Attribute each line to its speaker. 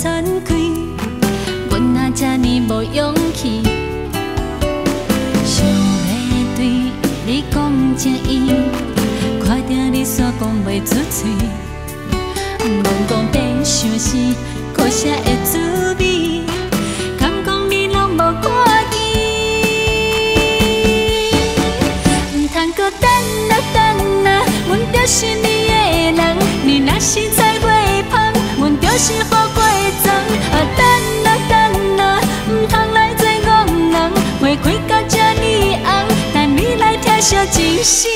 Speaker 1: 喘开，阮哪这呢无勇气，想要对你讲正意，看到你煞讲袂出嘴，阮讲变相思，可啥会滋味？敢讲你拢无看见？唔通搁等啊等啊，阮就是你的人，你若是再袂芳，阮就是予过妆。啊等啊等啊，唔通来做戆人，花开到这呢红，等你来疼惜真心。